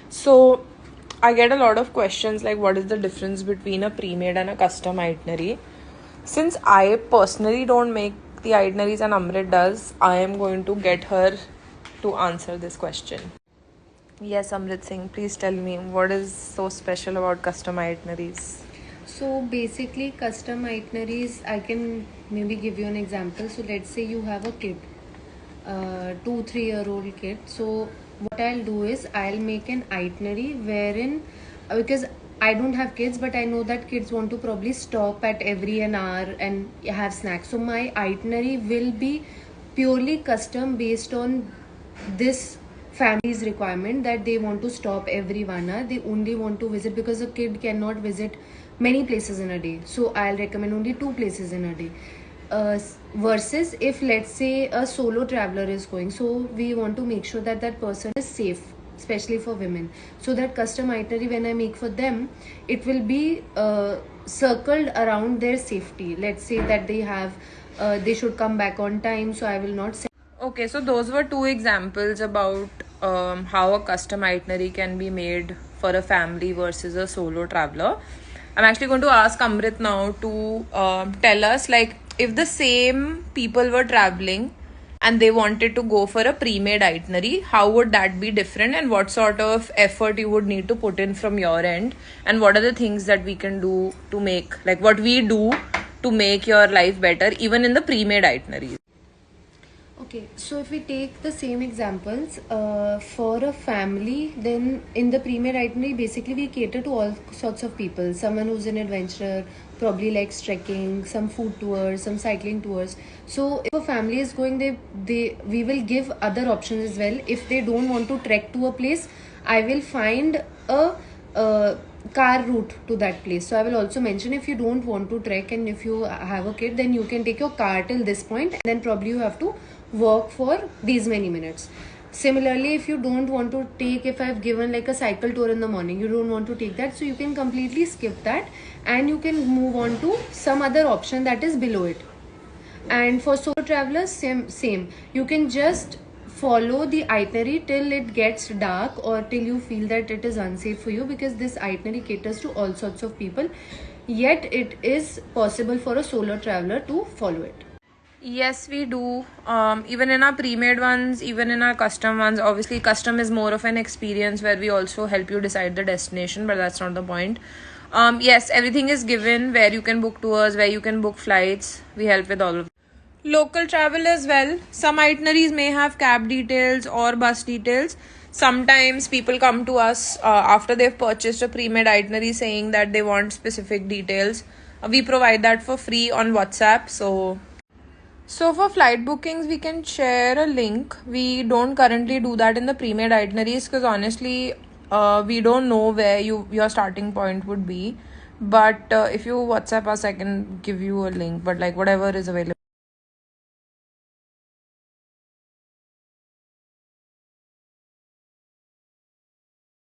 So I get a lot of questions like what is the difference between a pre-made and a custom itinerary. Since I personally don't make the itineraries and Amrit does, I am going to get her to answer this question. Yes, Amrit Singh, please tell me what is so special about custom itineraries. So basically custom itineraries, I can maybe give you an example. So let's say you have a kid, 2-3 year old kid. So what I'll do is I'll make an itinerary wherein, because I don't have kids, but I know that kids want to probably stop at every an hour and have snacks. So my itinerary will be purely custom based on this family's requirement, that they want to stop every 1 hour. They only want to visit, because a kid cannot visit many places in a day. So I'll recommend only 2 places in a day. Versus if let's say a solo traveler is going, so we want to make sure that that person is safe, especially for women. So that custom itinerary when I make for them, it will be circled around their safety. Let's say that they should come back on time, so I will not say. Okay, so those were two examples about how a custom itinerary can be made for a family versus a solo traveler. I'm actually going to ask Amrit now to tell us, like, if the same people were traveling and they wanted to go for a pre-made itinerary, how would that be different, and what sort of effort you would need to put in from your end, and what are the things that we can do to make, like what we do to make your life better even in the pre-made itineraries. Okay, so if we take the same examples for a family, then in the pre-made itinerary, basically we cater to all sorts of people. Someone who's an adventurer, probably likes trekking, some food tours, some cycling tours. So if a family is going, we will give other options as well. If they don't want to trek to a place, I will find a car route to that place. So I will also mention, if you don't want to trek and if you have a kid, then you can take your car till this point, and then probably you have to walk for these many minutes. Similarly, if you don't want to take, if I've given like a cycle tour in the morning, you don't want to take that, so you can completely skip that and you can move on to some other option that is below it. And for solo travelers, same, you can just follow the itinerary till it gets dark or till you feel that it is unsafe for you, because this itinerary caters to all sorts of people, yet it is possible for a solo traveler to follow it. Yes, we do. Even in our pre-made ones, even in our custom ones. Obviously, custom is more of an experience where we also help you decide the destination, but that's not the point. Yes, everything is given, where you can book tours, where you can book flights. We help with all of it. Local travel as well. Some itineraries may have cab details or bus details. Sometimes people come to us after they've purchased a pre-made itinerary saying that they want specific details. We provide that for free on WhatsApp. So for flight bookings, we can share a link. We don't currently do that in the pre-made itineraries because honestly, we don't know where your starting point would be. But if you WhatsApp us, I can give you a link. But like whatever is available.